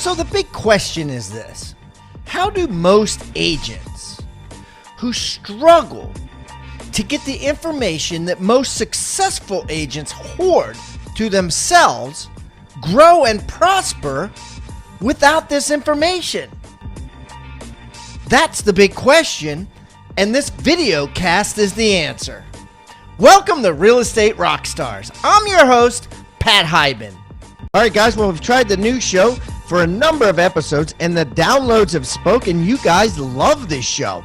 So the big question is this: how do most agents who struggle to get the information that most successful agents hoard to themselves grow and prosper without this information? That's the big question, and this video cast is the answer. Welcome to Real Estate Rockstars. I'm your host, Pat Hyben. All right, guys, well, we've tried the new show for a number of episodes, and the downloads have spoken. You guys love this show.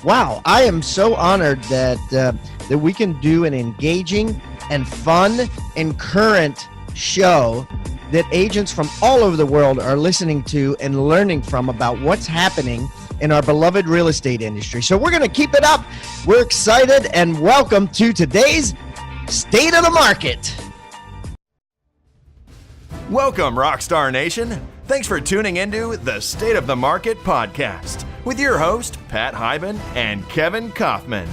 Wow, I am so honored that we can do an engaging and fun and current show that agents from all over the world are listening to and learning from about what's happening in our beloved real estate industry. So we're going to keep it up. We're excited, and welcome to today's State of the Market. Welcome, Rockstar Nation. Thanks for tuning into the State of the Market podcast with your host, Pat Hyben and Kevin Kaufman.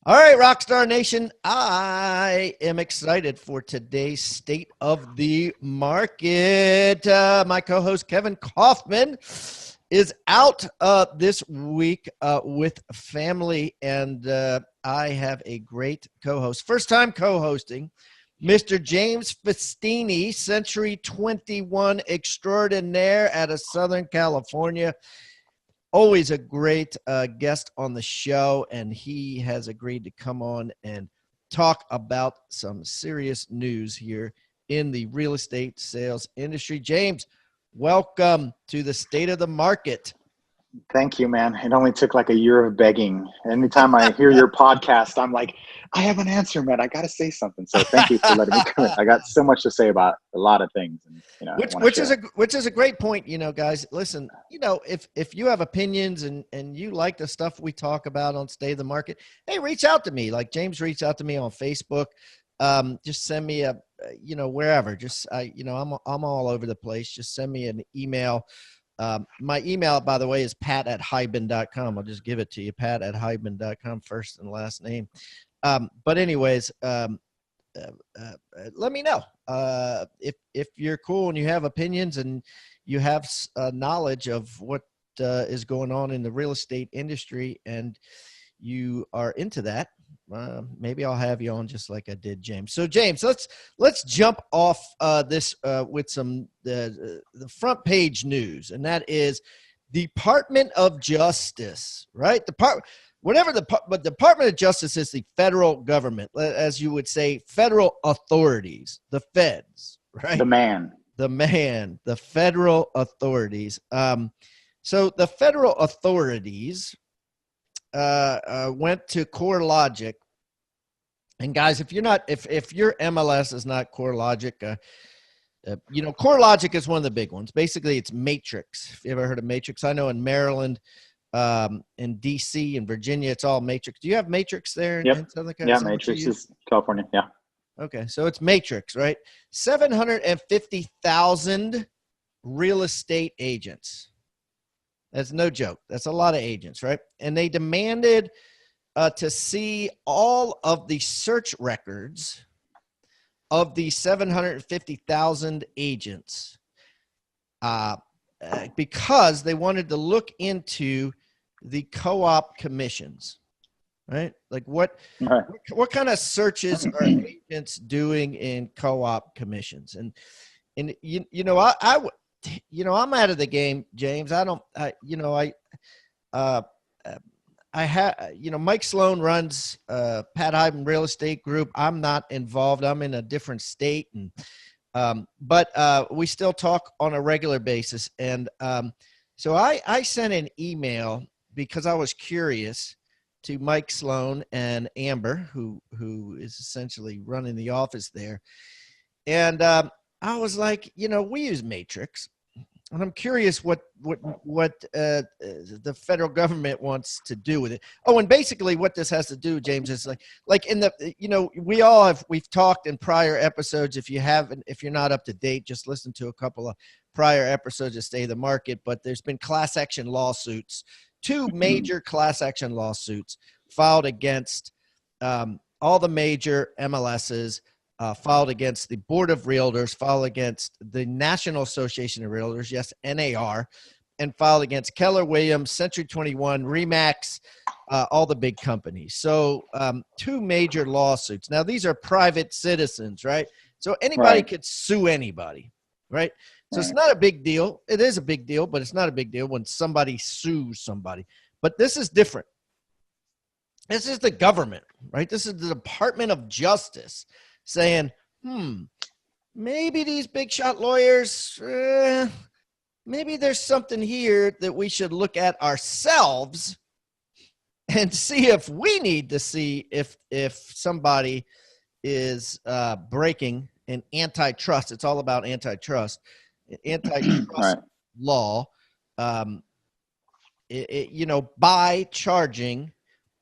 All right, Rockstar Nation, I am excited for today's State of the Market. My co-host Kevin Kaufman is out this week with family, and I have a great co-host. First time co-hosting, Mr. James Festini, Century 21 extraordinaire out of Southern California. Always a great guest on the show, and he has agreed to come on and talk about some serious news here in the real estate sales industry. James, welcome to the State of the Market. Thank you, man. It only took like a year of begging. Anytime I hear your podcast, I'm like, I have an answer, man. I got to say something. So thank you for letting me come in. I got so much to say about a lot of things. And, which is a great point, guys. Listen, if you have opinions and you like the stuff we talk about on State of the Market, hey, reach out to me. Like James reached out to me on Facebook. Just send me wherever. Just I'm all over the place. Just send me an email. My email, by the way, is pat@hyben.com. I'll just give it to you, pat@hyben.com, first and last name. But anyways, let me know if you're cool and you have opinions and you have knowledge of what is going on in the real estate industry and you are into that. Maybe I'll have you on just like I did James. So James, let's jump off this with some the front page news, and that is Department of Justice, right? But Department of Justice is the federal government, as you would say, federal authorities, the feds, right? The federal authorities. So the federal authorities went to CoreLogic, and guys, if your MLS is not CoreLogic, CoreLogic is one of the big ones. Basically, it's Matrix. If you ever heard of Matrix, I know in Maryland, in DC, and Virginia, it's all Matrix. Do you have Matrix there in Southern California? Yeah, Matrix is California. Yeah. Okay, so it's Matrix, right? 750,000 real estate agents. That's no joke. That's a lot of agents, right? And they demanded to see all of the search records of the 750,000 agents because they wanted to look into the co-op commissions, right? Like what kind of searches are agents doing in co-op commissions? And I'm out of the game, James. Mike Sloan runs Pat Hyben Real Estate Group. I'm not involved. I'm in a different state, but we still talk on a regular basis. And so I sent an email because I was curious to Mike Sloan and Amber, who is essentially running the office there. And I was like, we use Matrix. And I'm curious what the federal government wants to do with it. Oh, and basically what this has to do, James, is like in the, we've talked in prior episodes. If you're not up to date, just listen to a couple of prior episodes of Stay the Market, but there's been class action lawsuits, two major class action lawsuits filed against all the major MLSs, filed against the Board of Realtors, filed against the National Association of Realtors, yes, NAR, and filed against Keller Williams, Century 21, RE/MAX, all the big companies. So two major lawsuits. Now, these are private citizens, right? So anybody could sue anybody, right? So it's not a big deal. It is a big deal, but it's not a big deal when somebody sues somebody. But this is different. This is the government, right? This is the Department of Justice saying, maybe these big shot lawyers, maybe there's something here that we should look at ourselves and see if we need to see if somebody is breaking an antitrust. It's all about antitrust. Antitrust law, by charging,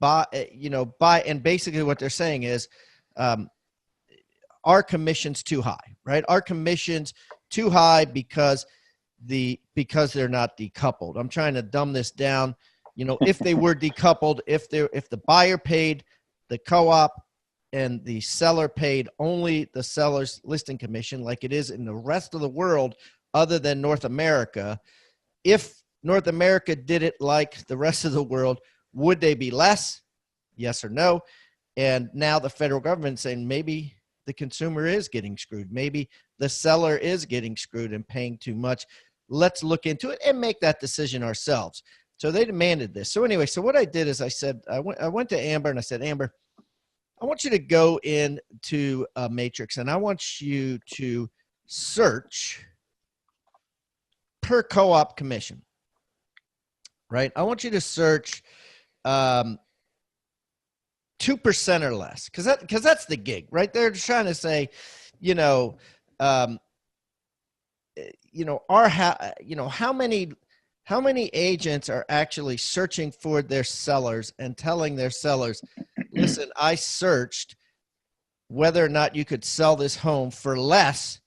and basically what they're saying is our commission's too high, right? Our commission's too high because they're not decoupled. I'm trying to dumb this down. If they were decoupled, if the buyer paid the co-op and the seller paid only the seller's listing commission like it is in the rest of the world other than North America, if North America did it like the rest of the world, would they be less? Yes or no? And now the federal government saying maybe the consumer is getting screwed. Maybe the seller is getting screwed and paying too much. Let's look into it and make that decision ourselves. So they demanded this. So anyway, so what I did is I said, I went to Amber and I said, Amber, I want you to go into a matrix and I want you to search per co-op commission, right? I want you to search 2% or less, because that's the gig, right? They're trying to say, how many agents are actually searching for their sellers and telling their sellers, listen, I searched whether or not you could sell this home for less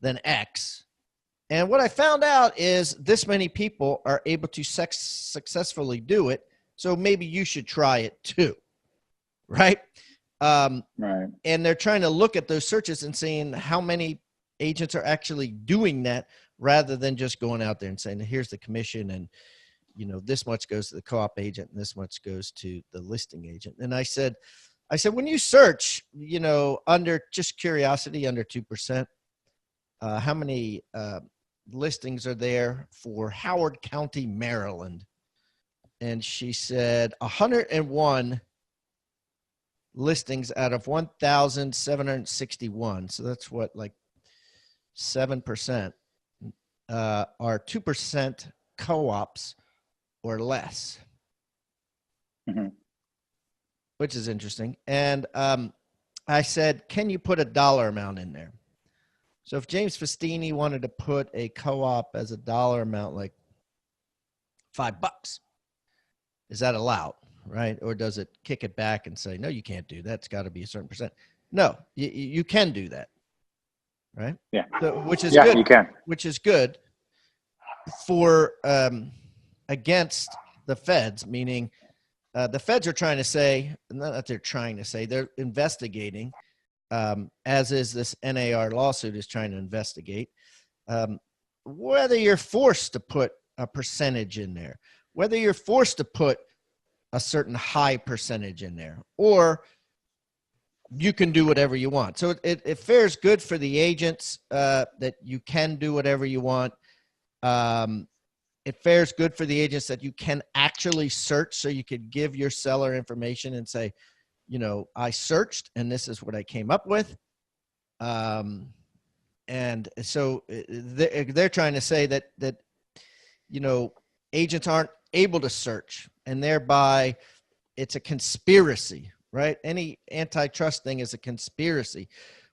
than X. And what I found out is this many people are able to successfully do it. So maybe you should try it too. Right. And they're trying to look at those searches and seeing how many agents are actually doing that rather than just going out there and saying, here's the commission and, this much goes to the co-op agent and this much goes to the listing agent. And I said, when you search, under just curiosity, under 2%, how many listings are there for Howard County, Maryland? And she said 101 listings out of 1,761. So that's what, like 7% are 2% co-ops or less, which is interesting. And I said, can you put a dollar amount in there? So if James Festini wanted to put a co-op as a dollar amount, like $5, is that allowed, right? Or does it kick it back and say, no, you can't do that. It's got to be a certain percent. No, you can do that, right? Yeah. So, which is good. You can. Which is good for against the feds, meaning the feds are trying to say, not that they're trying to say, they're investigating. As is this NAR lawsuit is trying to investigate, whether you're forced to put a percentage in there, whether you're forced to put a certain high percentage in there, or you can do whatever you want. So it fares good for the agents that you can do whatever you want. It fares good for the agents that you can actually search, so you could give your seller information and say, I searched and this is what I came up with. And so they're trying to say that, agents aren't able to search and thereby it's a conspiracy, right? Any antitrust thing is a conspiracy.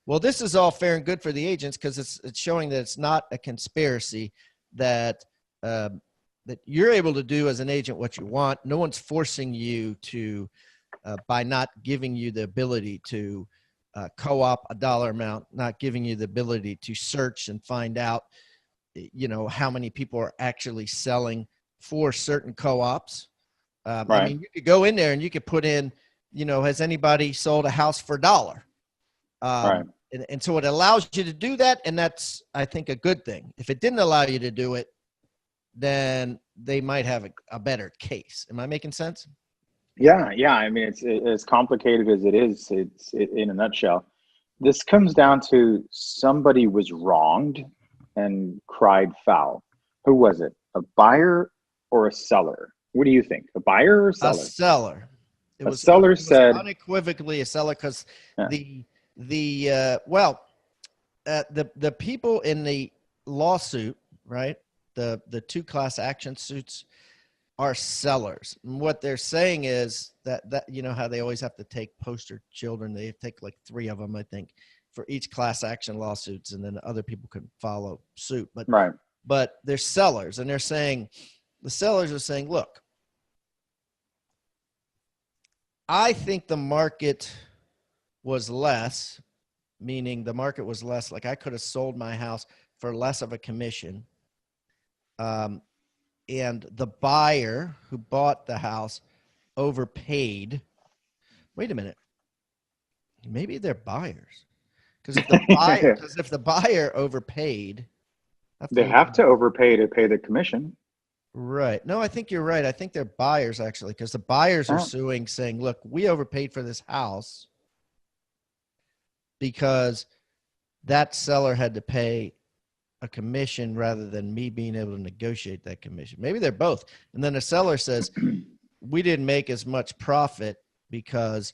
Well, this is all fair and good for the agents because it's showing that it's not a conspiracy, that you're able to do as an agent what you want. No one's forcing you to, by not giving you the ability to co-op a dollar amount, not giving you the ability to search and find out how many people are actually selling for certain co-ops. I Right. mean, you could go in there and you could put in, has anybody sold a house for $1? Right. And so it allows you to do that. And that's, I think, a good thing. If it didn't allow you to do it, then they might have a better case. Am I making sense? Yeah. I mean, it's as complicated as it is. It's in a nutshell. This comes down to somebody was wronged and cried foul. Who was it? A buyer or a seller? What do you think? A buyer or a seller? A seller. It was said unequivocally a seller, because yeah. the people in the lawsuit, right? The two class action suits are sellers. And what they're saying is that how they always have to take poster children. They take like 3 of them, I think, for each class action lawsuits, and then other people can follow suit. But right. But they're sellers, and the sellers are saying, look, I think the market was less, meaning the market was less. Like, I could have sold my house for less of a commission. And the buyer who bought the house overpaid. Wait a minute. Maybe they're buyers. Because if the buyer overpaid, they have to overpay to pay the commission. Right. No, I think you're right. I think they're buyers, actually, because the buyers are suing, saying, look, we overpaid for this house because that seller had to pay a commission rather than me being able to negotiate that commission. Maybe they're both. And then the seller says, we didn't make as much profit because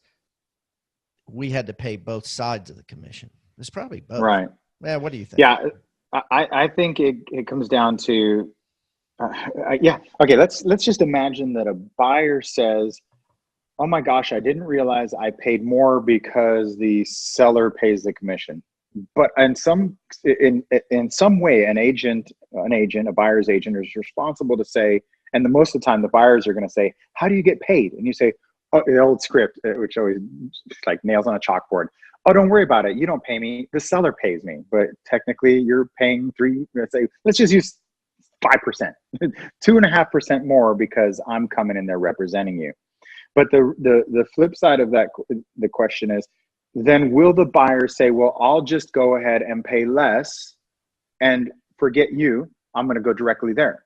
we had to pay both sides of the commission. It's probably both. Right. Yeah. What do you think? Yeah. I think it comes down to, okay. Let's just imagine that a buyer says, oh my gosh, I didn't realize I paid more because the seller pays the commission. But in some way, a buyer's agent is responsible to say, and most of the time the buyers are going to say, how do you get paid? And you say, oh, the old script, which always like nails on a chalkboard. Oh, don't worry about it. You don't pay me. The seller pays me. But technically you're paying let's just use 5%, 2.5% more because I'm coming in there representing you. But the flip side of that, the question is, then will the buyer say, well, I'll just go ahead and pay less and forget you. I'm going to go directly there,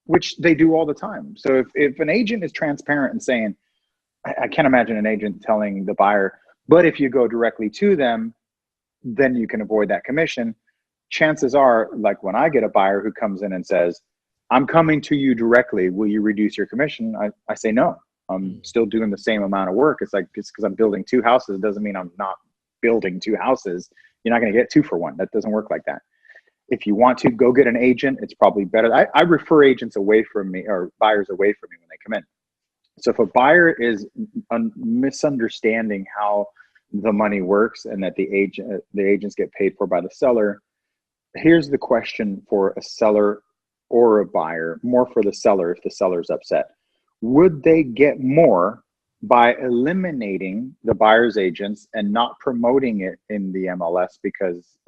which they do all the time. So if an agent is transparent and saying, I can't imagine an agent telling the buyer, but if you go directly to them, then you can avoid that commission. Chances are, like when I get a buyer who comes in and says, I'm coming to you directly, will you reduce your commission? I say no. I'm still doing the same amount of work. It's because I'm building 2 houses. It doesn't mean I'm not building 2 houses. You're not going to get 2 for 1. That doesn't work like that. If you want to go get an agent, it's probably better. I refer agents away from me, or buyers away from me when they come in. So if a buyer is misunderstanding how the money works and that the agents get paid for by the seller, here's the question for a seller or a buyer, more for the seller if the seller's upset. Would they get more by eliminating the buyer's agents and not promoting it in the MLS? Because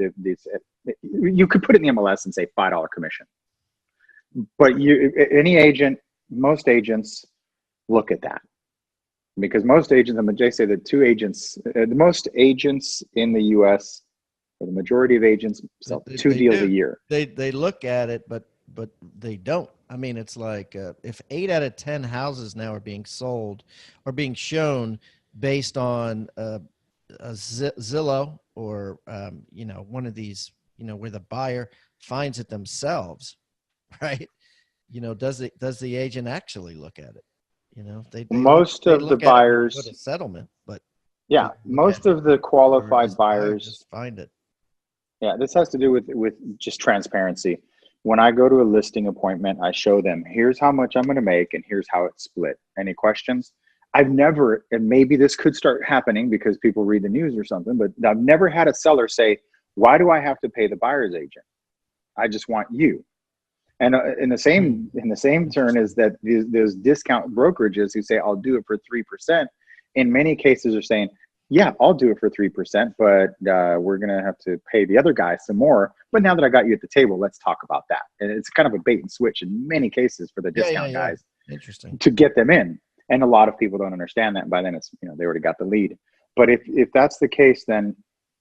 you could put it in the MLS and say $5 commission. But most agents look at that. Because most agents, I'm going to say that most agents in the U.S., or the majority of agents, sell 2 deals a year. They look at it, but they don't. I mean, it's like if 8 out of 10 houses now are being sold or being shown based on a Zillow or one of these, where the buyer finds it themselves, right? Does the agent actually look at it? Most of the buyers go to settlement, but most of the qualified buyers just find it. Yeah, this has to do with just transparency. When I go to a listing appointment, I show them, here's how much I'm going to make and here's how it's split. Any questions? I've never, and maybe this could start happening because people read the news or something, but I've never had a seller say, why do I have to pay the buyer's agent? I just want you. And in the same turn is that those discount brokerages who say, I'll do it for 3%, in many cases are saying, yeah, I'll do it for 3%, but we're going to have to pay the other guy some more. But now that I got you at the table, let's talk about that. And it's kind of a bait and switch in many cases for the discount guys. Interesting. To get them in. And a lot of people don't understand that. And by then it's, they already got the lead. But if that's the case, then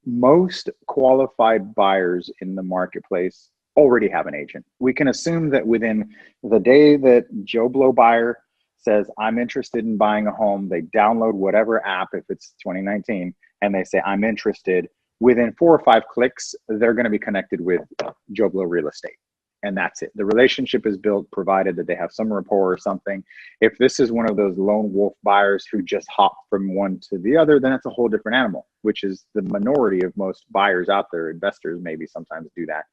most qualified buyers in the marketplace already have an agent. We can assume that within the day that Joe Blow buyer says, I'm interested in buying a home, they download whatever app, if it's 2019, and they say, I'm interested, within 4 or 5 clicks, they're going to be connected with Joe Blow Real Estate. And that's it. The relationship is built, provided that they have some rapport or something. If this is one of those lone wolf buyers who just hop from one to the other, then that's a whole different animal, which is the minority of most buyers out there. Investors maybe sometimes do that.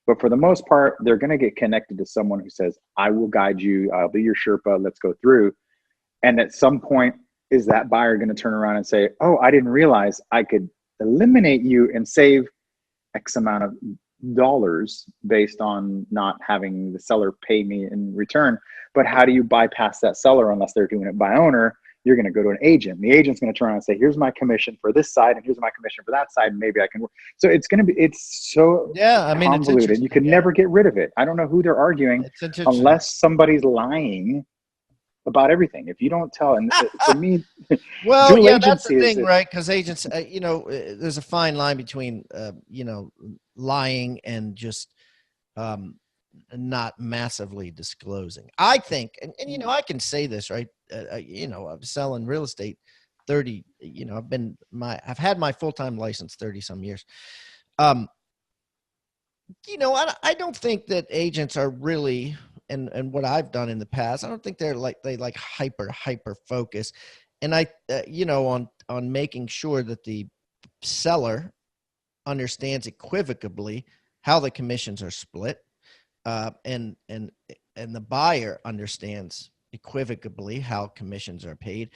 But for the most part, they're going to get connected to someone who says, I will guide you. I'll be your Sherpa. Let's go through. And at some point, is that buyer going to turn around and say, oh, I didn't realize I could eliminate you and save X amount of dollars based on not having the seller pay me in return. But how do you bypass that seller unless they're doing it by owner? You're going to go to an agent. The agent's going to turn around and say, here's my commission for this side and here's my commission for that side. And maybe I can work. So it's so convoluted. You can never get rid of it. I don't know who they're arguing unless somebody's lying about everything. If you don't tell, and to me, well, yeah, that's the thing, right? Because agents, there's a fine line between, lying and just not massively disclosing. I think, and I can say this, right? I'm selling real estate 30, I've had my full-time license 30 some years. I don't think that agents are really, and what I've done in the past, I don't think they hyper focus. And on making sure that the seller understands equivocally how the commissions are split, and the buyer understands equivocally how commissions are paid.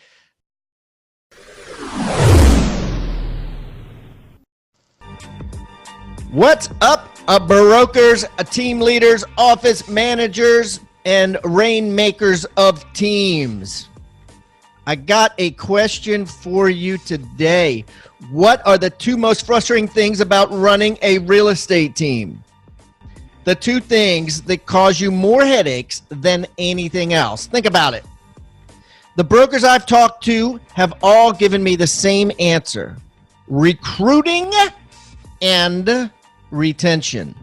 What's up, brokers, team leaders, office managers, and rainmakers of teams? I got a question for you today. What are the 2 most frustrating things about running a real estate team? The 2 things that cause you more headaches than anything else. Think about it. The brokers I've talked to have all given me the same answer: recruiting and retention.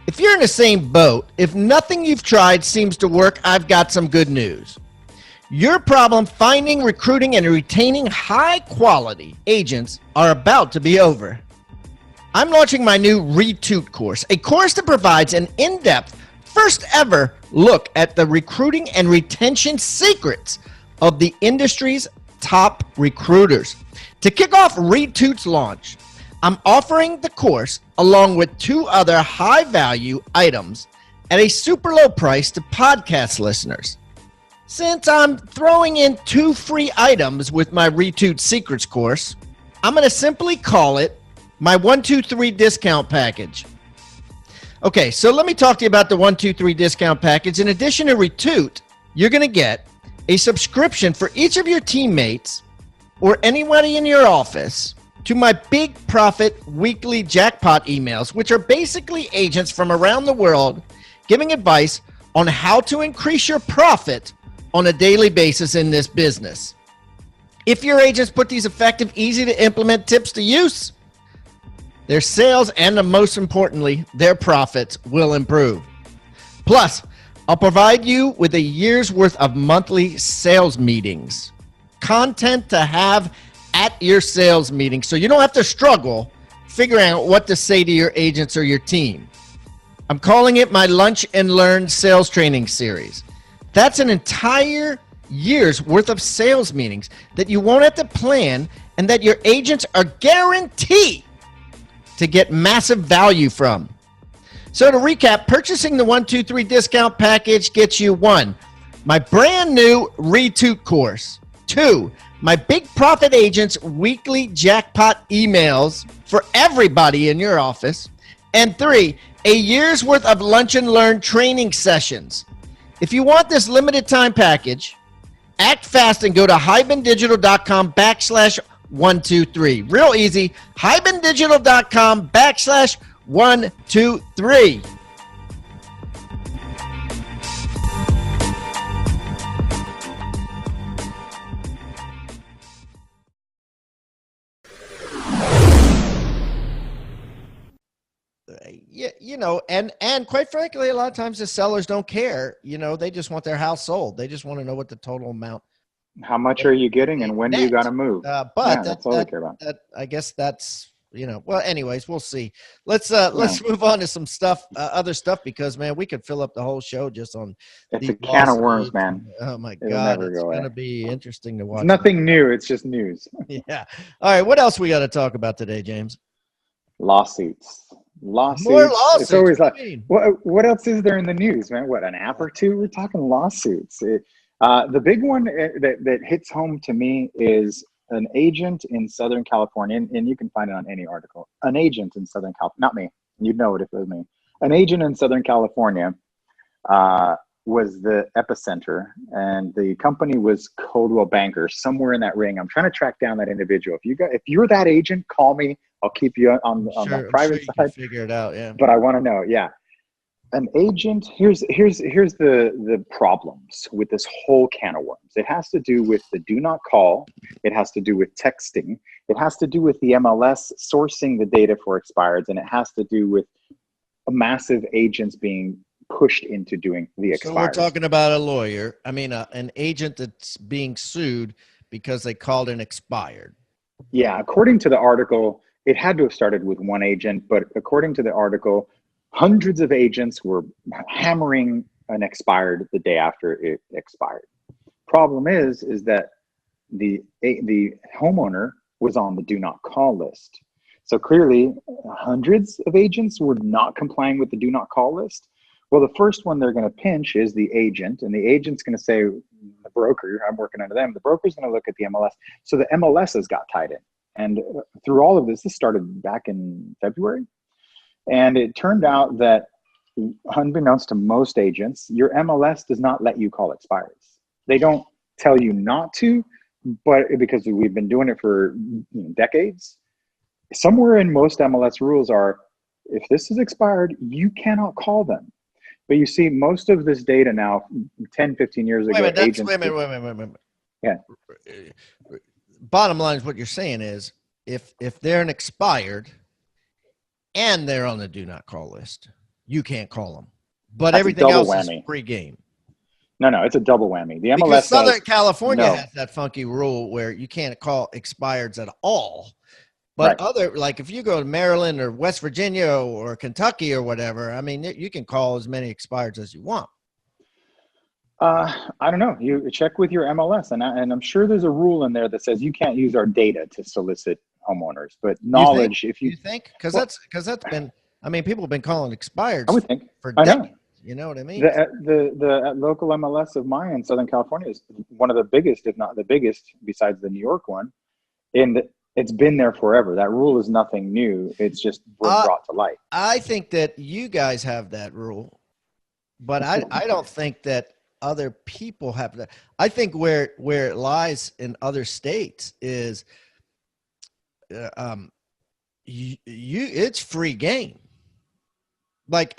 If you're in the same boat, if nothing you've tried seems to work, I've got some good news. Your problem finding, recruiting, and retaining high-quality agents are about to be over. I'm launching my new Retoot course, a course that provides an in-depth, first-ever look at the recruiting and retention secrets of the industry's top recruiters. To kick off Retoot's launch, I'm offering the course along with 2 other high-value items at a super low price to podcast listeners. Since I'm throwing in 2 free items with my Retoot Secrets course, I'm going to simply call it my 1, 2, 3 discount package. Okay, so let me talk to you about the 1, 2, 3 discount package. In addition to Retoot, you're going to get a subscription for each of your teammates or anybody in your office to my Big Profit weekly jackpot emails, which are basically agents from around the world giving advice on how to increase your profit on a daily basis in this business. If your agents put these effective, easy to implement tips to use, their sales and most importantly, their profits will improve. Plus, I'll provide you with a year's worth of monthly sales meetings, content to have at your sales meeting so you don't have to struggle figuring out what to say to your agents or your team. I'm calling it my Lunch and Learn sales training series. That's an entire year's worth of sales meetings that you won't have to plan and that your agents are guaranteed to get massive value from. So to recap, purchasing the 1, 2, 3 discount package gets you 1, my brand new Retoot course, 2, my Big Profit Agents weekly jackpot emails for everybody in your office, and 3, a year's worth of Lunch and Learn training sessions. If you want this limited time package, act fast and go to hibandigital.com/ 123. Real easy. HibanDigital.com/123. Yeah, and quite frankly, a lot of times the sellers don't care. They just want their house sold. They just want to know what the total amount. How much are you getting, and when do you got to move? But yeah, that's all they care about. I guess that's well. Anyways, we'll see. Let's move on to some stuff, other stuff, because man, we could fill up the whole show just on. It's a can of worms, man. Oh my God, it's going to be interesting to watch. It's nothing new. It's just news. Yeah. All right. What else we got to talk about today, James? Lawsuits. More lawsuits. It's always like, what else is there in the news, man? What, an app or two? We're talking lawsuits. The big one that hits home to me is an agent in Southern California, and you can find it on any article. An agent in Southern California, not me. You'd know it if it was me. An agent in Southern California was the epicenter, and the company was Coldwell Banker, somewhere in that ring. I'm trying to track down that individual. If you're that agent, call me. I'll keep you on the private side. Figure it out, yeah. But I want to know, yeah. An agent. Here's the problems with this whole can of worms. It has to do with the do not call. It has to do with texting. It has to do with the MLS sourcing the data for expireds, and it has to do with massive agents being pushed into doing the expireds. So we're talking about a lawyer. I mean, an agent that's being sued because they called an expired. Yeah, according to the article, it had to have started with one agent, but according to the article, hundreds of agents were hammering an expired the day after it expired. Problem is that the homeowner was on the do not call list. So clearly, hundreds of agents were not complying with the do not call list. Well, the first one they're going to pinch is the agent, and the agent's going to say, the broker, I'm working under them, the broker's going to look at the MLS. So the MLSs got tied in. And through all of this started back in February. And it turned out that, unbeknownst to most agents, your MLS does not let you call expireds. They don't tell you not to, but because we've been doing it for decades, somewhere in most MLS rules are, if this is expired, you cannot call them. But you see, most of this data now, 10, 15 years ago, agents... Wait a minute. Yeah. Bottom line is what you're saying is, if they're an expired and they're on the do not call list, you can't call them. But that's everything else whammy. Is free game. No, it's a double whammy. The MLS because Southern California has that funky rule where you can't call expireds at all. But like if you go to Maryland or West Virginia or Kentucky or whatever, I mean, you can call as many expireds as you want. I don't know. You check with your MLS, and I'm sure there's a rule in there that says you can't use our data to solicit homeowners. But knowledge, you think, because that's been. I mean, people have been calling expireds. I would think for decades. You know what I mean? The local MLS of mine in Southern California is one of the biggest, if not the biggest, besides the New York one. And it's been there forever. That rule is nothing new. It's just brought to light. I think that you guys have that rule, but I don't think that other people have that. I think where it lies in other states is it's free game. Like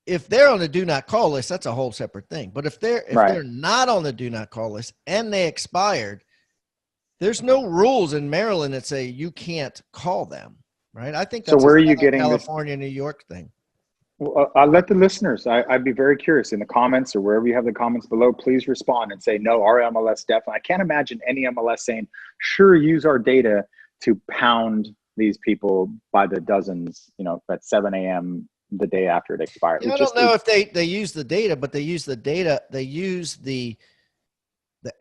if they're on the do not call list, that's a whole separate thing. But if they're not on the do not call list and they expired, there's no rules in Maryland that say you can't call them, right? I think that's so. Where are you getting California, New York thing? Well, I'll let the listeners, I'd be very curious in the comments or wherever you have the comments below, please respond and say, no, our MLS definitely. I can't imagine any MLS saying, sure, use our data to pound these people by the dozens, at 7 a.m. the day after it expired. I don't know if they use the data, but they use the data. They use the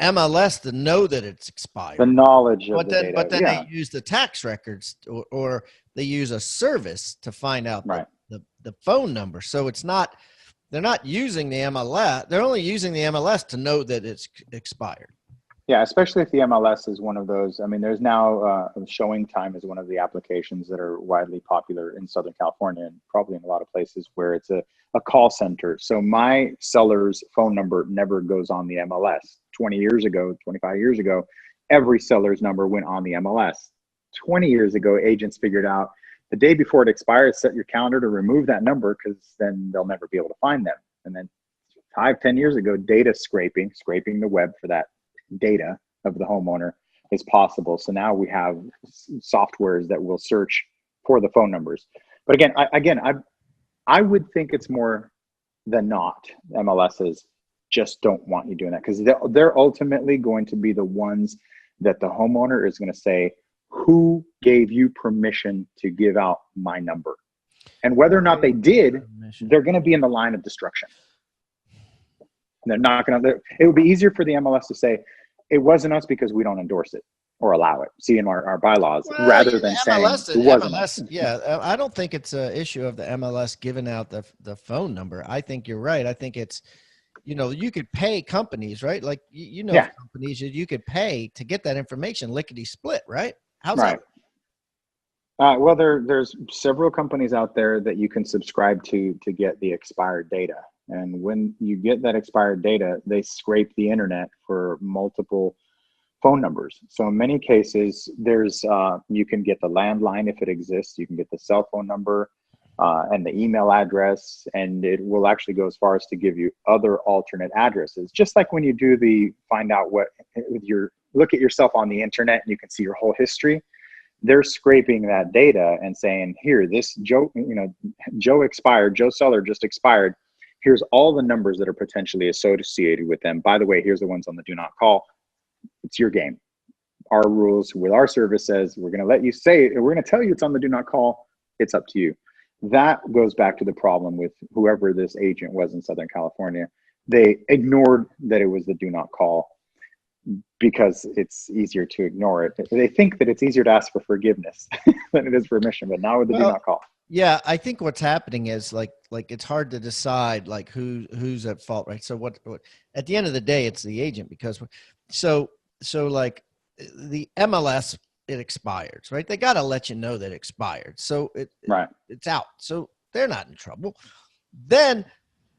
MLS to know that it's expired. The knowledge of the data. But then they use the tax records or they use a service to find out the phone number. So they're not using the MLS. They're only using the MLS to know that it's expired. Yeah, especially if the MLS is one of those. I mean, there's now Showing Time is one of the applications that are widely popular in Southern California and probably in a lot of places where it's a call center. So my seller's phone number never goes on the MLS. 20 years ago, 25 years ago, every seller's number went on the MLS. 20 years ago, agents figured out the day before it expires, set your calendar to remove that number because then they'll never be able to find them. And then 5-10 years ago, data scraping the web for that data of the homeowner is possible. So now we have softwares that will search for the phone numbers. But I would think it's more than not MLSs just don't want you doing that, because they're ultimately going to be the ones that the homeowner is going to say, who gave you permission to give out my number? And whether or not they did, they're going to be in the line of destruction. They're not going to, it would be easier for the MLS to say, it wasn't us because we don't endorse it or allow it, see in our bylaws, rather than MLS, saying it wasn't MLS, us. Yeah, I don't think it's an issue of the MLS giving out the phone number. I think you're right. I think it's, you could pay companies, right? Like, companies you could pay to get that information lickety split, right? How's right. that? Well, there's several companies out there that you can subscribe to get the expired data. And when you get that expired data, they scrape the internet for multiple phone numbers. So in many cases, there's you can get the landline if it exists. You can get the cell phone number and the email address, and it will actually go as far as to give you other alternate addresses. Just like when you do find out what with look at yourself on the internet and you can see your whole history. They're scraping that data and saying, here, this Joe expired, Joe Seller just expired. Here's all the numbers that are potentially associated with them. By the way, here's the ones on the do not call. It's your game. Our rules with our service says we're going to let you say it. We're going to tell you it's on the do not call. It's up to you. That goes back to the problem with whoever this agent was in Southern California. They ignored that it was the do not call because it's easier to ignore it. They think that it's easier to ask for forgiveness than it is permission, but not with the do not call. Yeah, I think what's happening is like it's hard to decide like who's at fault, right? So what at the end of the day, it's the agent, because so like the MLS, it expires, right? They got to let you know that it expired. So it's out. So they're not in trouble. Then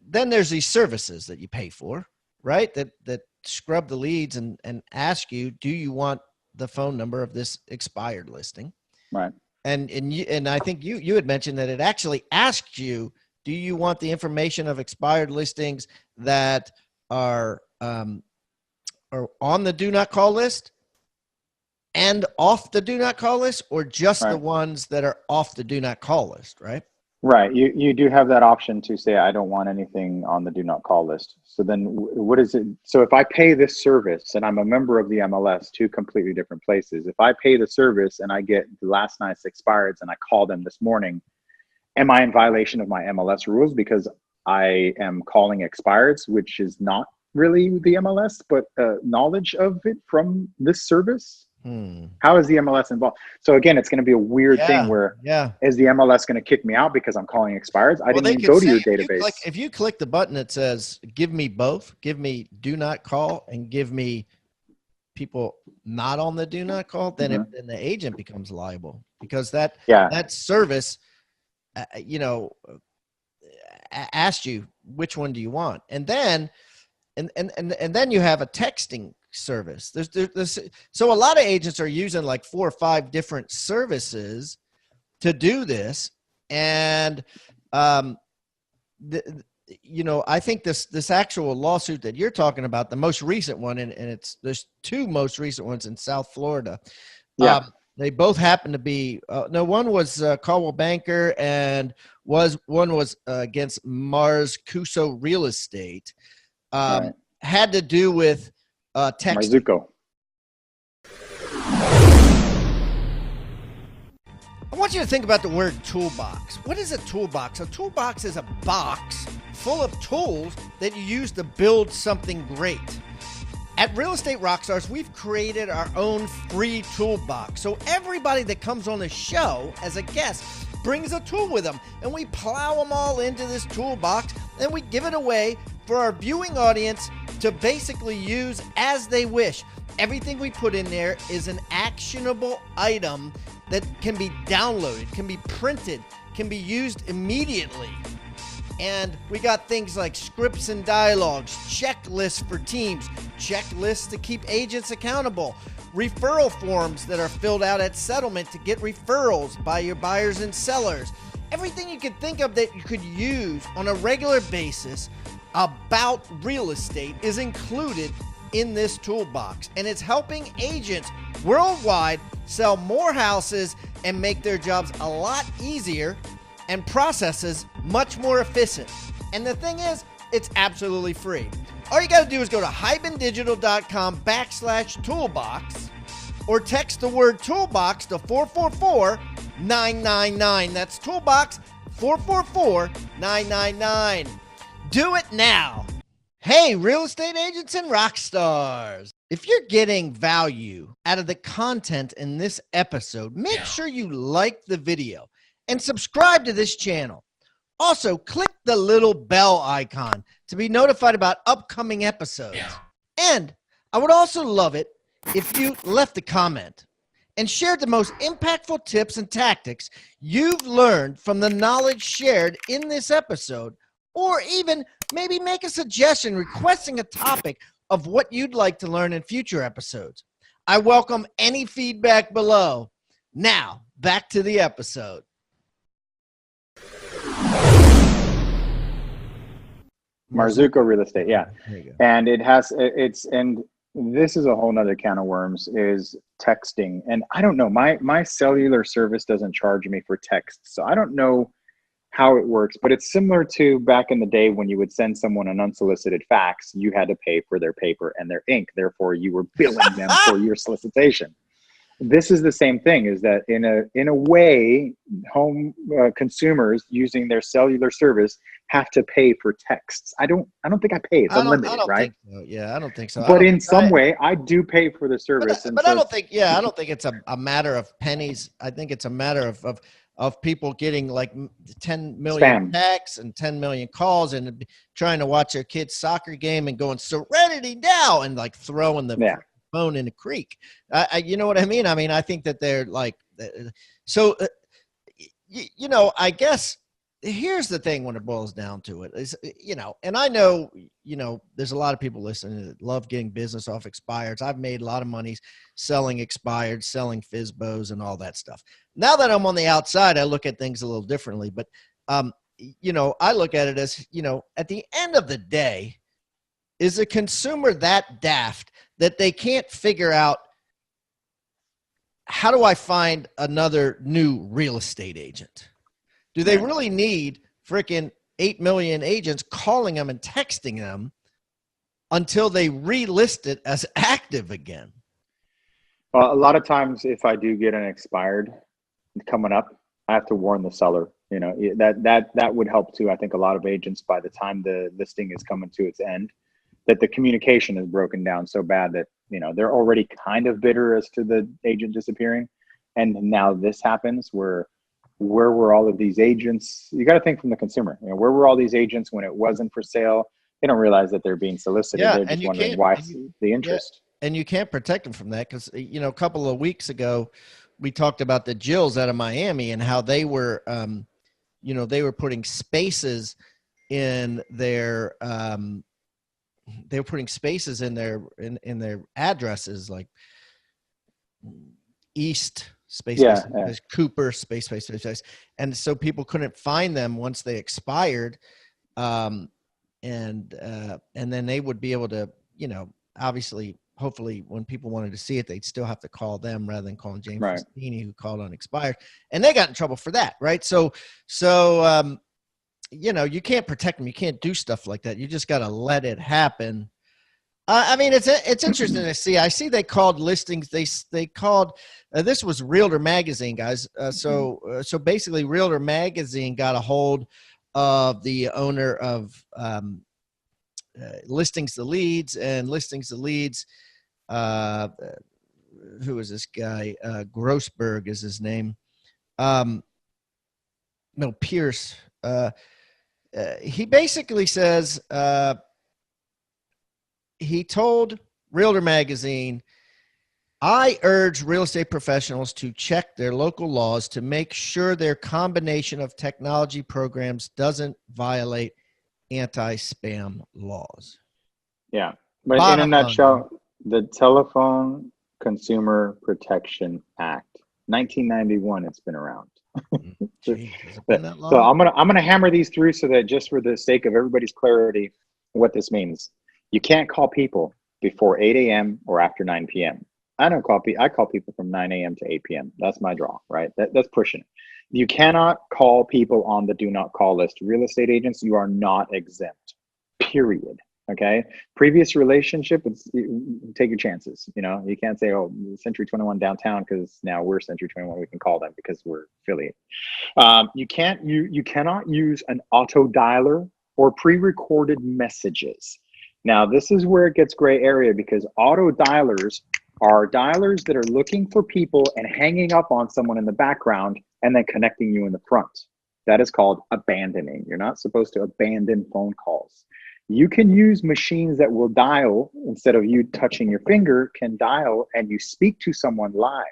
there's these services that you pay for, right? That scrub the leads and ask you, do you want the phone number of this expired listing? Right. And I think you had mentioned that it actually asked you, do you want the information of expired listings that are on the do not call list and off the do not call list, or just the ones that are off the do not call list, right? Right. You do have that option to say, I don't want anything on the do not call list. So then what is it? So if I pay this service and I'm a member of the MLS, two completely different places. If I pay the service and I get the last night's expireds and I call them this morning, am I in violation of my MLS rules because I am calling expireds, which is not really the MLS, but knowledge of it from this service? How is the MLS involved? So again, it's going to be a weird thing where is the MLS going to kick me out because I'm calling expireds? I didn't even go to your database. If you click the button that says, give me both, give me do not call and give me people not on the do not call, then then the agent becomes liable, because that service, asked you, which one do you want? And then, and then you have a texting service. There's so a lot of agents are using like 4 or 5 different services to do this. And, I think this actual lawsuit that you're talking about, the most recent one, and there's 2 most recent ones in South Florida. They both happen to be, one was Caldwell Banker, and one was against Mars Cuso Real Estate. Had to do with text. Marzuko. I want you to think about the word toolbox. What is a toolbox? A toolbox is a box full of tools that you use to build something great. At Real Estate Rockstars, we've created our own free toolbox. So everybody that comes on the show as a guest brings a tool with them, and we plow them all into this toolbox, and we give it away for our viewing audience to basically use as they wish. Everything we put in there is an actionable item that can be downloaded, can be printed, can be used immediately. And we got things like scripts and dialogues, checklists for teams, checklists to keep agents accountable, referral forms that are filled out at settlement to get referrals by your buyers and sellers. Everything you could think of that you could use on a regular basis about real estate is included in this toolbox. And it's helping agents worldwide sell more houses and make their jobs a lot easier and processes much more efficient. And the thing is, it's absolutely free. All you got to do is go to hibandigital.com/toolbox or text the word toolbox to 444-999. That's toolbox 444-999. Do it now. Hey, real estate agents and rock stars. If you're getting value out of the content in this episode, make sure you like the video and subscribe to this channel. Also, click the little bell icon to be notified about upcoming episodes. And I would also love it if you left a comment and shared the most impactful tips and tactics you've learned from the knowledge shared in this episode, or even maybe make a suggestion requesting a topic of what you'd like to learn in future episodes. I welcome any feedback below. Now, back to the episode. Marzuko Real Estate, yeah. There you go. And and this is a whole nother can of worms, is texting. And I don't know, my cellular service doesn't charge me for text. So I don't know how it works, but it's similar to back in the day when you would send someone an unsolicited fax, you had to pay for their paper and their ink. Therefore, you were billing them for your solicitation. This is the same thing, is that in a way, home consumers using their cellular service have to pay for texts. I don't think I pay. It's unlimited, right? So. Yeah, I don't think so. But in some way, I do pay for the service. But I don't think it's a matter of pennies. I think it's a matter of people getting like 10 million texts and 10 million calls and trying to watch their kid's soccer game and going Serenity now and like throwing the phone in a creek. You know what I mean? I mean, I think that they're like, so, I guess here's the thing when it boils down to it is, and I know, there's a lot of people listening that love getting business off expireds. I've made a lot of money selling expired, selling FSBOs and all that stuff. Now that I'm on the outside, I look at things a little differently, but, I look at it as, at the end of the day, is a consumer that daft that they can't figure out, how do I find another new real estate agent? Do they really need freaking 8 million agents calling them and texting them until they relist it as active again? Well, a lot of times if I do get an expired coming up, I have to warn the seller. That would help too. I think a lot of agents, by the time the listing is coming to its end, that the communication is broken down so bad that, they're already kind of bitter as to the agent disappearing. And now this happens where were all of these agents? You got to think from the consumer, where were all these agents when it wasn't for sale? They don't realize that they're being solicited. They're just wondering why the interest. Yeah, and you can't protect them from that because, a couple of weeks ago, we talked about the Jills out of Miami and how they were, they were putting spaces in their, they were putting spaces in their addresses, like East space, Cooper space. And so people couldn't find them once they expired. And then they would be able to, obviously, hopefully when people wanted to see it, they'd still have to call them rather than calling James Festini, who called on expired, and they got in trouble for that. Right. So, you can't protect them. You can't do stuff like that. You just got to let it happen. I mean, it's interesting to see. I see they called listings. They called, this was Realtor Magazine, guys. So basically Realtor Magazine got a hold of the owner of Listings to Leads, and Listings to Leads, who is this guy? Grossberg is his name. Pierce. He basically says he told Realtor Magazine, I urge real estate professionals to check their local laws to make sure their combination of technology programs doesn't violate anti-spam laws. Yeah. But in a Bottom line. nutshell, the Telephone Consumer Protection Act, 1991, it's been around. Gee, has it been that long? So I'm gonna hammer these through so that just for the sake of everybody's clarity, what this means. You can't call people before 8 a.m. or after 9 p.m. I call people from 9 a.m. to 8 p.m. That's my draw, right? That's pushing it. You cannot call people on the do not call list. Real estate agents, you are not exempt, period. Okay. Previous relationship, take your chances. You know, you can't say, oh, Century 21 downtown, because now we're Century 21. We can call them because we're affiliate. You cannot use an auto dialer or pre-recorded messages. Now, this is where it gets gray area, because auto dialers are dialers that are looking for people and hanging up on someone in the background and then connecting you in the front. That is called abandoning. You're not supposed to abandon phone calls. You can use machines that will dial instead of you touching your finger, can dial and you speak to someone live.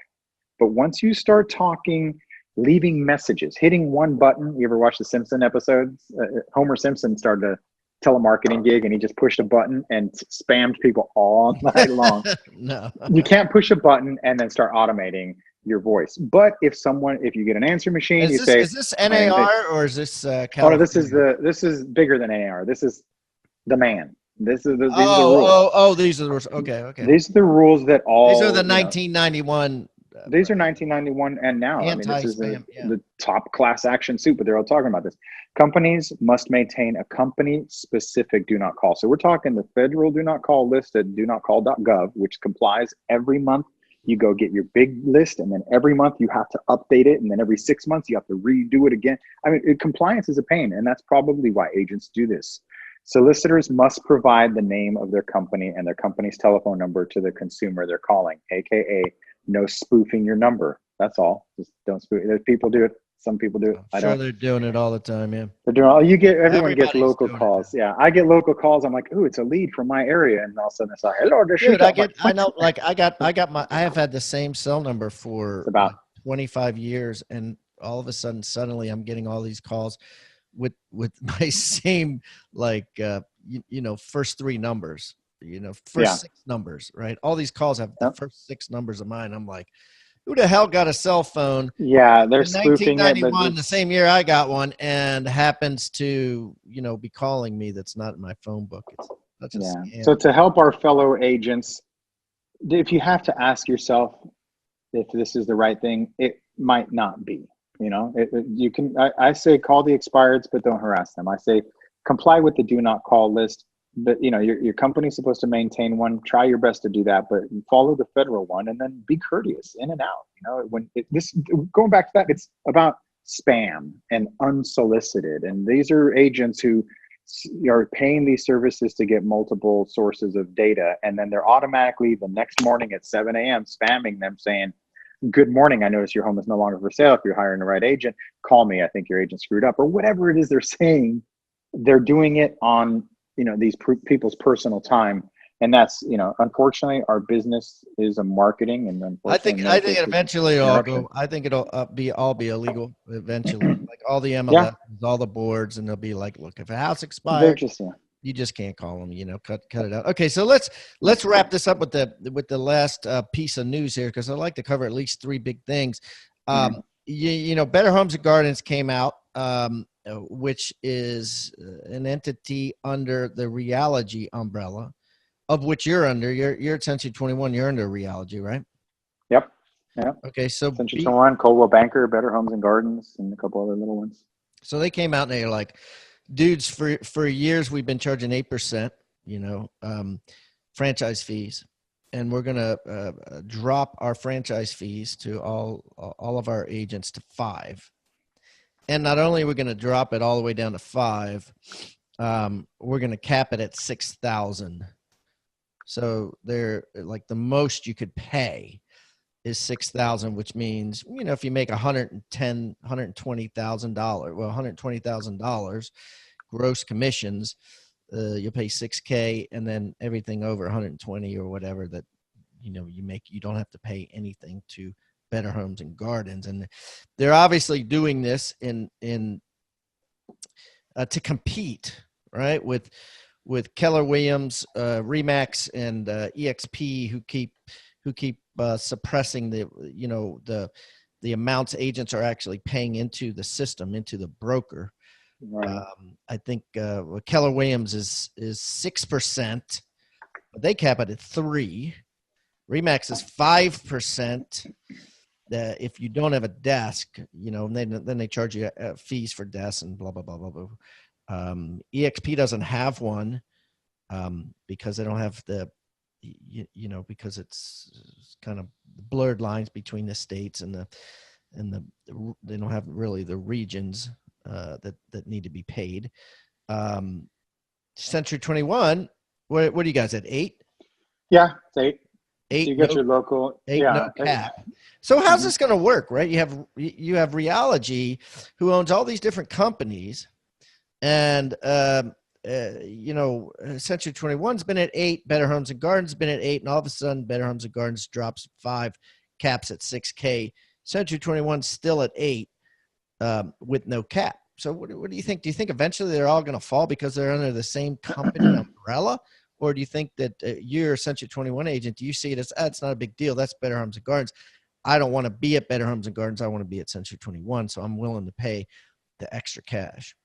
But once you start talking, leaving messages, hitting one button, you ever watch the Simpson episodes? Homer Simpson started a telemarketing gig and he just pushed a button and spammed people all night long. No. You can't push a button and then start automating your voice. But if you get an answer machine, Is this NAR or is this California? Oh no, this is bigger than NAR. This is the man. These are the rules. These are the rules. Okay. These are the rules that all. These are the 1991. These are 1991 and now. I mean, this is the top class action suit, but they're all talking about this. Companies must maintain a company-specific do not call. So we're talking the federal do not call list at donotcall.gov, which complies every month. You go get your big list, and then every month you have to update it, and then every 6 months you have to redo it again. I mean, compliance is a pain, and that's probably why agents do this. Solicitors must provide the name of their company and their company's telephone number to the consumer they're calling, aka no spoofing your number. That's all. Just don't spoof. People do it. Some people do it. I'm sure they're doing it all the time. Yeah. They're doing all. Everyone gets Everybody's local calls. Yeah. I get local calls. I'm like, ooh, it's a lead from my area. And all of a sudden it's like, hello, dude, I have had the same cell number for about 25 years. And all of a suddenly I'm getting all these calls with my same, first three numbers, first six numbers, right? All these calls have the first six numbers of mine. I'm like, who the hell got a cell phone? Yeah, they're spoofing it. 1991, the same year I got one, and happens to, be calling me. That's not in my phone book. That's just So to help our fellow agents, if you have to ask yourself if this is the right thing, it might not be. You can. I say call the expireds, but don't harass them. I say comply with the do not call list. But your company's supposed to maintain one. Try your best to do that, but follow the federal one, and then be courteous in and out. Going back to that, it's about spam and unsolicited, and these are agents who are paying these services to get multiple sources of data, and then they're automatically the next morning at 7 a.m. spamming them saying, "Good morning. I notice your home is no longer for sale. If you're hiring the right agent, call me. I think your agent screwed up," or whatever it is they're saying. They're doing it on these people's personal time, and that's unfortunately our business is a marketing, and I think eventually it'll all be illegal eventually. Like all the MLS, all the boards, and they'll be like, look, if a house expired, you just can't call them. Cut it out. Okay, so let's wrap this up with the last piece of news here, because I like to cover at least three big things. Better Homes and Gardens came out. Which is an entity under the Realogy umbrella, of which you're under. You're at Century 21. You're under Realogy, right? Yep. Yeah. Okay. So Century 21, Coldwell Banker, Better Homes and Gardens, and a couple other little ones. So they came out and they're like, dudes, for years we've been charging 8%, franchise fees, and we're gonna drop our franchise fees to all of our agents to 5%. And not only are we going to drop it all the way down to 5, we're going to cap it at 6,000. So they're like the most you could pay is 6,000, which means, if you make $120,000 gross commissions, you'll pay $6K, and then everything over 120 or whatever that you don't have to pay anything to Better Homes and Gardens. And they're obviously doing this to compete, right, with Keller Williams, Remax, and EXP, who keep suppressing the amounts agents are actually paying into the system, into the broker. Right. I think Keller Williams is 6%, but they cap it at 3%. Remax is 5%. If you don't have a desk, and then they charge you fees for desks and blah blah blah blah blah. EXP doesn't have one because they don't have because it's kind of blurred lines between the states and they don't have really the regions that need to be paid. Century 21, what are you guys at, 8? Yeah, it's 8. 8. You get your local. 8 yeah. No cap. So how's this going to work, right? You have Realogy, who owns all these different companies, and Century 21's been at 8, Better Homes and Gardens been at 8, and all of a sudden Better Homes and Gardens drops 5, caps at $6K. Century 21's still at 8 with no cap. So what do you think? Do you think eventually they're all going to fall because they're under the same company umbrella? Or do you think that you're a Century 21 agent? Do you see it as, it's not a big deal, that's Better Homes and Gardens. I don't want to be at Better Homes and Gardens. I want to be at Century 21, so I'm willing to pay the extra cash.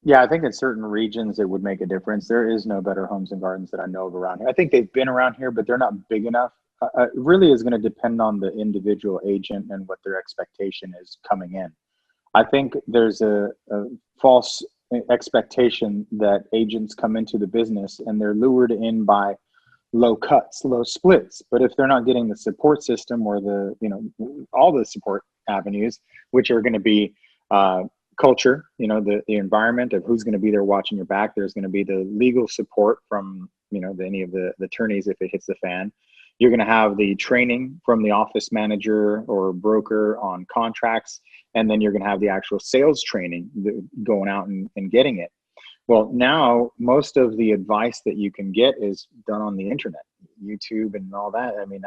Yeah, I think in certain regions it would make a difference. There is no Better Homes and Gardens that I know of around here. I think they've been around here, but they're not big enough. It really is going to depend on the individual agent and what their expectation is coming in. I think there's a false expectation that agents come into the business and they're lured in by low cuts, low splits. But if they're not getting the support system or all the support avenues, which are going to be culture, the environment of who's going to be there watching your back. There's going to be the legal support from, any of the attorneys if it hits the fan. You're going to have the training from the office manager or broker on contracts. And then you're going to have the actual sales training going out and getting it. Well, now most of the advice that you can get is done on the internet, YouTube and all that. I mean,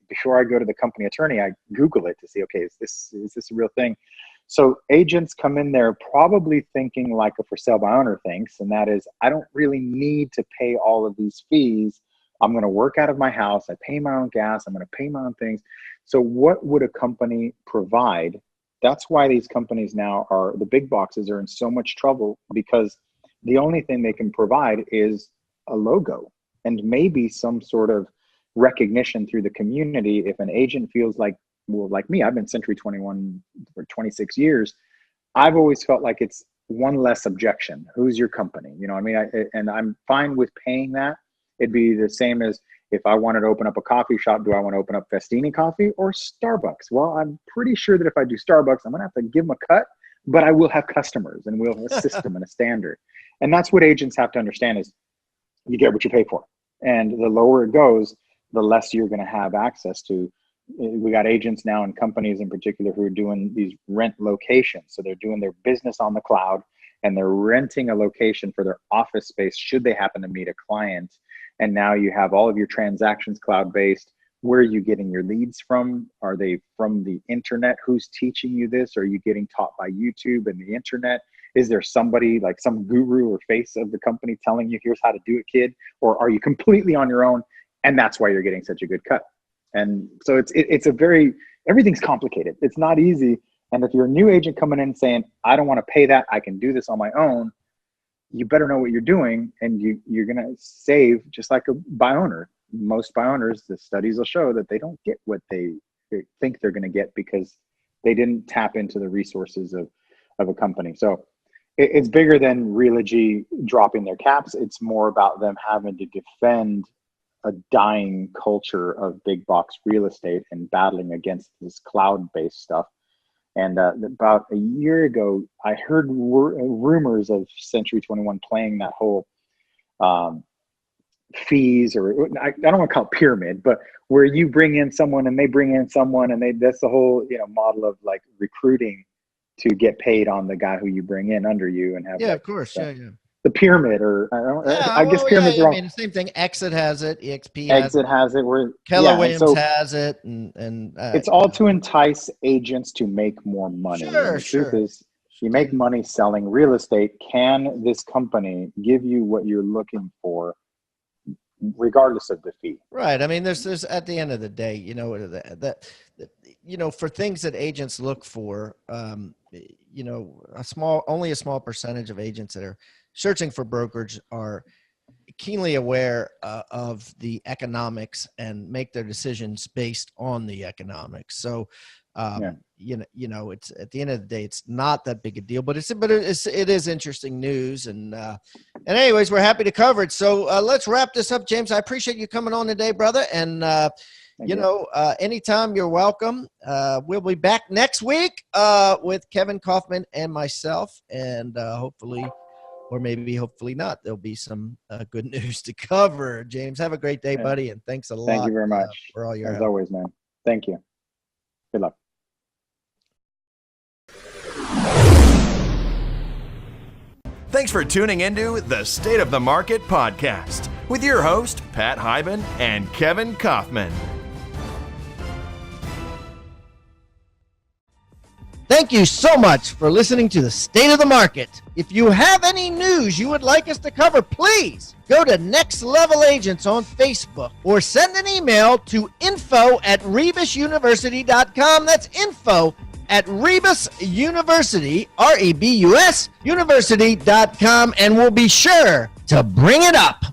before I go to the company attorney, I Google it to see, okay, is this a real thing? So agents come in there probably thinking like a for sale by owner thinks, and that is, I don't really need to pay all of these fees. I'm going to work out of my house. I pay my own gas. I'm going to pay my own things. So what would a company provide? That's why these companies now the big boxes are in so much trouble, because the only thing they can provide is a logo and maybe some sort of recognition through the community. If an agent feels like me, I've been Century 21 for 26 years. I've always felt like it's one less objection. Who's your company? And I'm fine with paying that. It'd be the same as if I wanted to open up a coffee shop, do I want to open up Festini Coffee or Starbucks? Well, I'm pretty sure that if I do Starbucks, I'm going to have to give them a cut, but I will have customers and we'll have a system and a standard. And that's what agents have to understand is you get what you pay for. And the lower it goes, the less you're going to have access to. We got agents now and companies in particular who are doing these rent locations. So they're doing their business on the cloud and they're renting a location for their office space should they happen to meet a client. And now you have all of your transactions cloud-based. Where are you getting your leads from? Are they from the internet? Who's teaching you this? Are you getting taught by YouTube and the internet? Is there somebody like some guru or face of the company telling you, here's how to do it, kid? Or are you completely on your own? And that's why you're getting such a good cut. And so everything's complicated. It's not easy. And if you're a new agent coming in saying, I don't want to pay that, I can do this on my own, you better know what you're doing, and you're going to save just like a buy owner. Most buy owners, the studies will show that they don't get what they think they're going to get because they didn't tap into the resources of a company. So it's bigger than Realogy dropping their caps. It's more about them having to defend a dying culture of big box real estate and battling against this cloud-based stuff. And about a year ago, I heard rumors of Century 21 playing that whole fees, or I don't want to call it pyramid, but where you bring in someone and they bring in someone, and that's the whole model of like recruiting to get paid on the guy who you bring in under you and have. Yeah, of course. Yeah. The pyramid, or I guess pyramid's wrong. I mean, the same thing. Exit has it. EXP has Exit has it. Keller Williams has it, and it's all to entice agents to make more money. Sure, the truth is, you make money selling real estate. Can this company give you what you're looking for, regardless of the fee? Right. I mean, there's at the end of the day, you know, for things that agents look for, you know, only a small percentage of agents that are searching for brokerage are keenly aware of the economics and make their decisions based on the economics. So, you know, it's at the end of the day, it's not that big a deal, but it is interesting news. And anyways, we're happy to cover it. So let's wrap this up, James. I appreciate you coming on today, brother. And, you know, anytime, you're welcome. We'll be back next week with Kevin Kaufman and myself, and hopefully, or maybe hopefully not, there'll be some good news to cover. James, have a great day, buddy, and thanks a lot. Thank you very much for all your help. As always, man. Thank you. Good luck. Thanks for tuning into the State of the Market podcast with your host, Pat Hyben and Kevin Kaufman. Thank you so much for listening to the State of the Market. If you have any news you would like us to cover, please go to Next Level Agents on Facebook or send an email to info@rebusuniversity.com. That's info@Rebus University, REBUS University.com, and we'll be sure to bring it up.